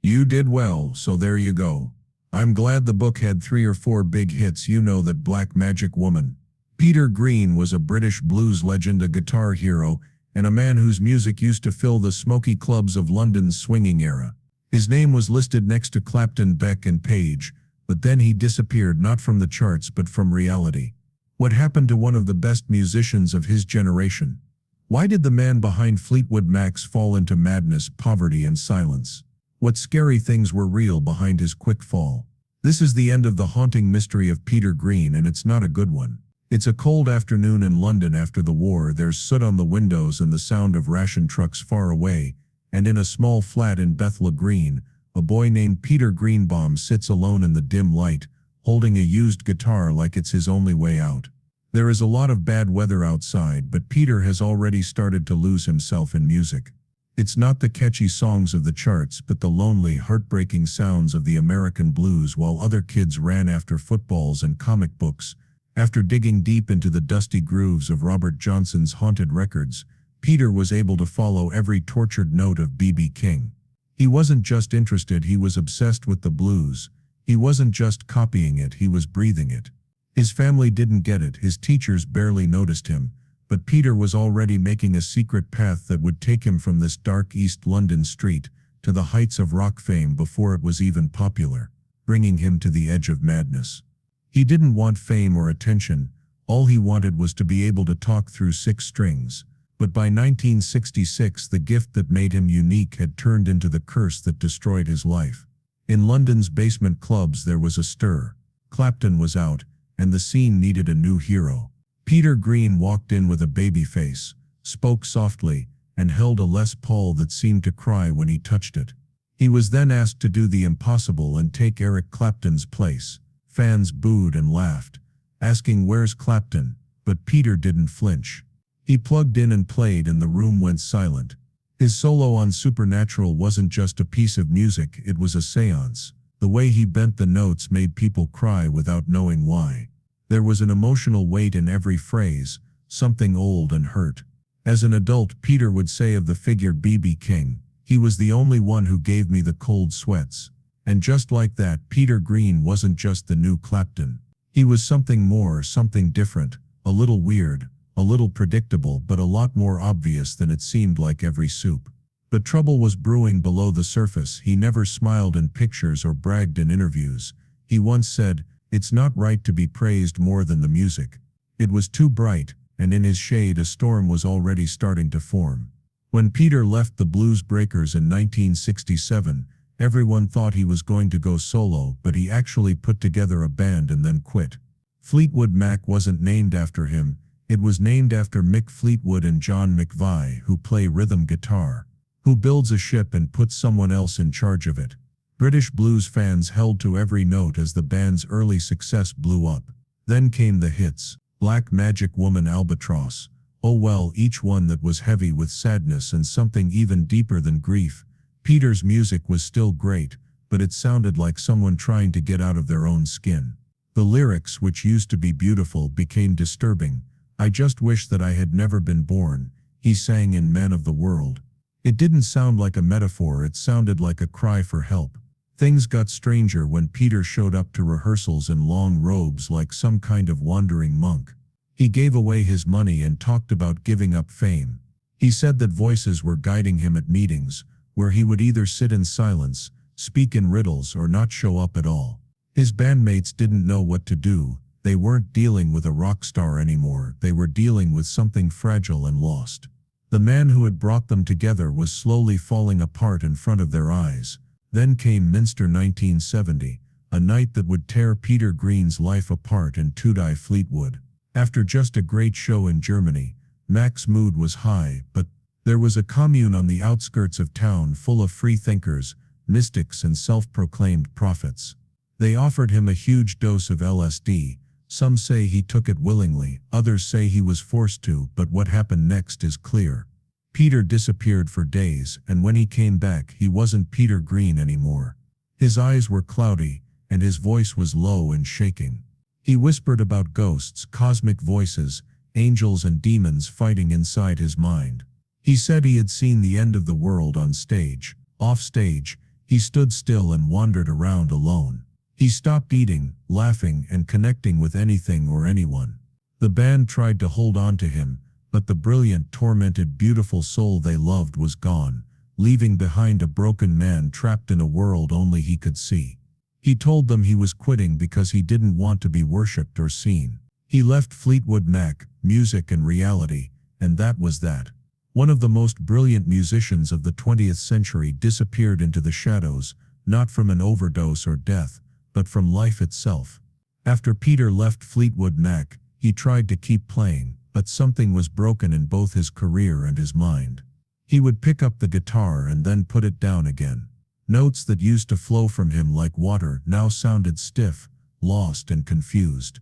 You did well, so there you go. I'm glad the book had 3 or 4 big hits. You know that Black Magic Woman. Peter Green was a British blues legend, a guitar hero, and a man whose music used to fill the smoky clubs of London's swinging era. His name was listed next to Clapton, Beck and Page, but then he disappeared, not from the charts but from reality. What happened to one of the best musicians of his generation? Why did the man behind Fleetwood Mac's fall into madness, poverty and silence? What scary things were real behind his quick fall? This is the end of the haunting mystery of Peter Green, and it's not a good one. It's a cold afternoon in London after the war. There's soot on the windows and the sound of ration trucks far away, and in a small flat in Bethnal Green, a boy named Peter Greenbaum sits alone in the dim light, holding a used guitar like it's his only way out. There is a lot of bad weather outside, but Peter has already started to lose himself in music. It's not the catchy songs of the charts, but the lonely, heartbreaking sounds of the American blues. While other kids ran after footballs and comic books, after digging deep into the dusty grooves of Robert Johnson's haunted records, Peter was able to follow every tortured note of B.B. King. He wasn't just interested, he was obsessed with the blues. He wasn't just copying it, he was breathing it. His family didn't get it, his teachers barely noticed him, but Peter was already making a secret path that would take him from this dark East London street to the heights of rock fame before it was even popular, bringing him to the edge of madness. He didn't want fame or attention, all he wanted was to be able to talk through 6 strings. But by 1966, the gift that made him unique had turned into the curse that destroyed his life. In London's basement clubs there was a stir. Clapton was out, and the scene needed a new hero. Peter Green walked in with a baby face, spoke softly, and held a Les Paul that seemed to cry when he touched it. He was then asked to do the impossible and take Eric Clapton's place. Fans booed and laughed, asking where's Clapton, but Peter didn't flinch. He plugged in and played, and the room went silent. His solo on Supernatural wasn't just a piece of music, it was a seance. The way he bent the notes made people cry without knowing why. There was an emotional weight in every phrase, something old and hurt. As an adult, Peter would say of the figure B.B. King, "He was the only one who gave me the cold sweats." And just like that, Peter Green wasn't just the new Clapton. He was something more, something different, a little weird, a little predictable, but a lot more obvious than it seemed like every soup. But trouble was brewing below the surface. He never smiled in pictures or bragged in interviews. He once said, "It's not right to be praised more than the music." It was too bright, and in his shade a storm was already starting to form. When Peter left the Blues Breakers in 1967, everyone thought he was going to go solo, but he actually put together a band and then quit. Fleetwood Mac wasn't named after him, it was named after Mick Fleetwood and John McVie, who play rhythm guitar. Who builds a ship and puts someone else in charge of it? British blues fans held to every note as the band's early success blew up. Then came the hits, Black Magic Woman, Albatross, Oh Well, each one that was heavy with sadness and something even deeper than grief. Peter's music was still great, but it sounded like someone trying to get out of their own skin. The lyrics, which used to be beautiful, became disturbing. "I just wish that I had never been born," he sang in Man of the World. It didn't sound like a metaphor, it sounded like a cry for help. Things got stranger when Peter showed up to rehearsals in long robes like some kind of wandering monk. He gave away his money and talked about giving up fame. He said that voices were guiding him at meetings, where he would either sit in silence, speak in riddles, or not show up at all. His bandmates didn't know what to do. They weren't dealing with a rock star anymore, they were dealing with something fragile and lost. The man who had brought them together was slowly falling apart in front of their eyes. Then came Minster 1970, a night that would tear Peter Green's life apart and Tudor Fleetwood. After just a great show in Germany, Mac's mood was high, but there was a commune on the outskirts of town full of free thinkers, mystics and self-proclaimed prophets. They offered him a huge dose of LSD. Some say he took it willingly, others say he was forced to, but what happened next is clear. Peter disappeared for days, and when he came back, he wasn't Peter Green anymore. His eyes were cloudy, and his voice was low and shaking. He whispered about ghosts, cosmic voices, angels and demons fighting inside his mind. He said he had seen the end of the world on stage. Off stage, He stood still and wandered around alone. He stopped eating, laughing, and connecting with anything or anyone. The band tried to hold on to him, but the brilliant, tormented, beautiful soul they loved was gone, leaving behind a broken man trapped in a world only he could see. He told them he was quitting because he didn't want to be worshipped or seen. He left Fleetwood Mac, music and reality, and that was that. One of the most brilliant musicians of the 20th century disappeared into the shadows, not from an overdose or death, but from life itself. After Peter left Fleetwood Mac, he tried to keep playing, but something was broken in both his career and his mind. He would pick up the guitar and then put it down again. Notes that used to flow from him like water now sounded stiff, lost and confused.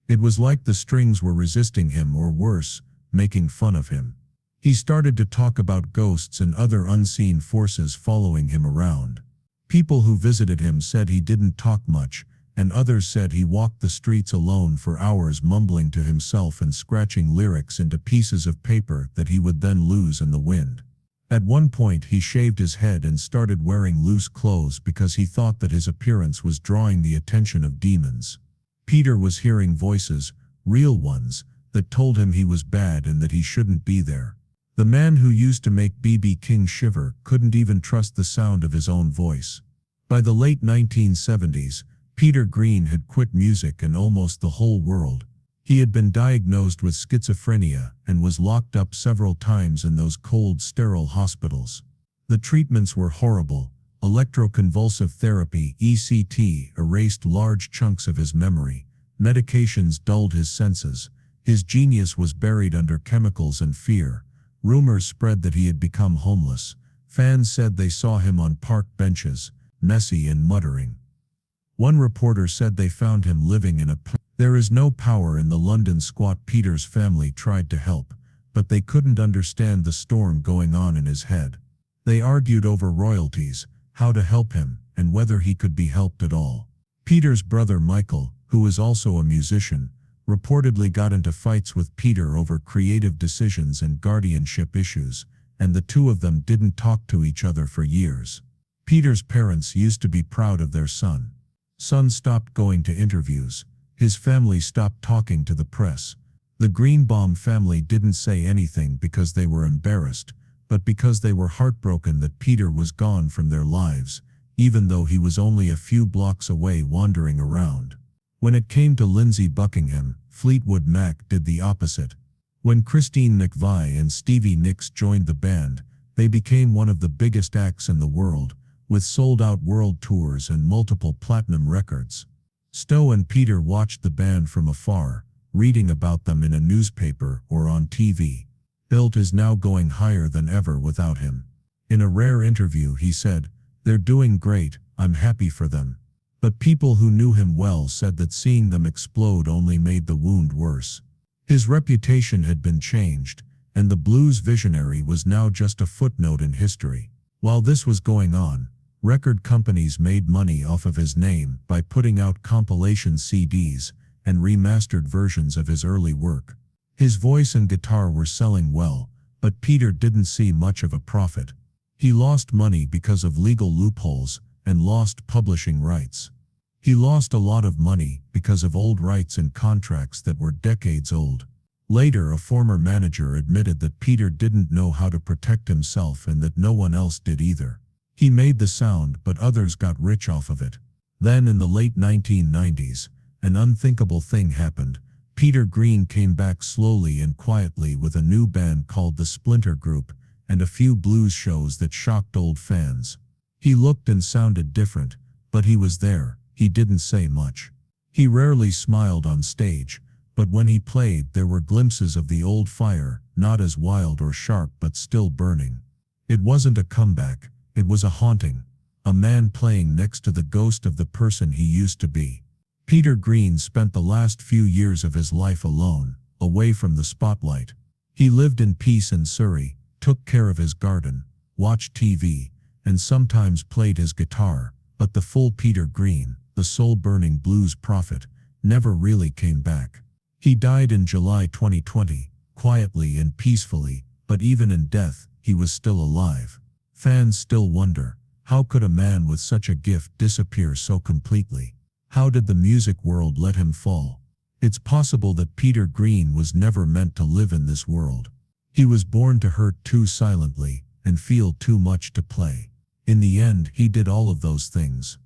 It was like the strings were resisting him, or worse, making fun of him. He started to talk about ghosts and other unseen forces following him around. People who visited him said he didn't talk much, and others said he walked the streets alone for hours, mumbling to himself and scratching lyrics into pieces of paper that he would then lose in the wind. At one point he shaved his head and started wearing loose clothes because he thought that his appearance was drawing the attention of demons. Peter was hearing voices, real ones, that told him he was bad and that he shouldn't be there. The man who used to make B.B. King shiver couldn't even trust the sound of his own voice. By the late 1970s, Peter Green had quit music and almost the whole world. He had been diagnosed with schizophrenia and was locked up several times in those cold, sterile hospitals. The treatments were horrible. Electroconvulsive therapy, ECT, erased large chunks of his memory. Medications dulled his senses. His genius was buried under chemicals and fear. Rumors spread that he had become homeless. Fans said they saw him on park benches, messy and muttering. One reporter said they found him living in a There is no power in the London squat. Peter's family tried to help, but they couldn't understand the storm going on in his head. They argued over royalties, how to help him, and whether he could be helped at all. Peter's brother Michael, who is also a musician, reportedly got into fights with Peter over creative decisions and guardianship issues, and the two of them didn't talk to each other for years. Peter's parents used to be proud of their son. Son stopped going to interviews. His family stopped talking to the press. The Greenbaum family didn't say anything because they were embarrassed, but because they were heartbroken that Peter was gone from their lives, even though he was only a few blocks away wandering around. When it came to Lindsey Buckingham, Fleetwood Mac did the opposite. When Christine McVie and Stevie Nicks joined the band, they became one of the biggest acts in the world, with sold-out world tours and multiple platinum records. Stowe and Peter watched the band from afar, reading about them in a newspaper or on TV. Built is now going higher than ever without him. In a rare interview he said, "They're doing great, I'm happy for them." But people who knew him well said that seeing them explode only made the wound worse. His reputation had been changed, and the blues visionary was now just a footnote in history. While this was going on, record companies made money off of his name by putting out compilation CDs and remastered versions of his early work. His voice and guitar were selling well, but Peter didn't see much of a profit. He lost money because of legal loopholes and lost publishing rights. He lost a lot of money because of old rights and contracts that were decades old. Later, a former manager admitted that Peter didn't know how to protect himself and that no one else did either. He made the sound, but others got rich off of it. Then in the late 1990s, an unthinkable thing happened. Peter Green came back slowly and quietly with a new band called the Splinter Group and a few blues shows that shocked old fans. He looked and sounded different, but he was there. He didn't say much. He rarely smiled on stage, but when he played there were glimpses of the old fire, not as wild or sharp but still burning. It wasn't a comeback, it was a haunting. A man playing next to the ghost of the person he used to be. Peter Green spent the last few years of his life alone, away from the spotlight. He lived in peace in Surrey, took care of his garden, watched TV, and sometimes played his guitar, but the full Peter Green, the soul-burning blues prophet, never really came back. He died in July 2020, quietly and peacefully, but even in death, he was still alive. Fans still wonder, How could a man with such a gift disappear so completely? How did the music world let him fall? It's possible that Peter Green was never meant to live in this world. He was born to hurt too silently and feel too much to play. In the end, he did all of those things.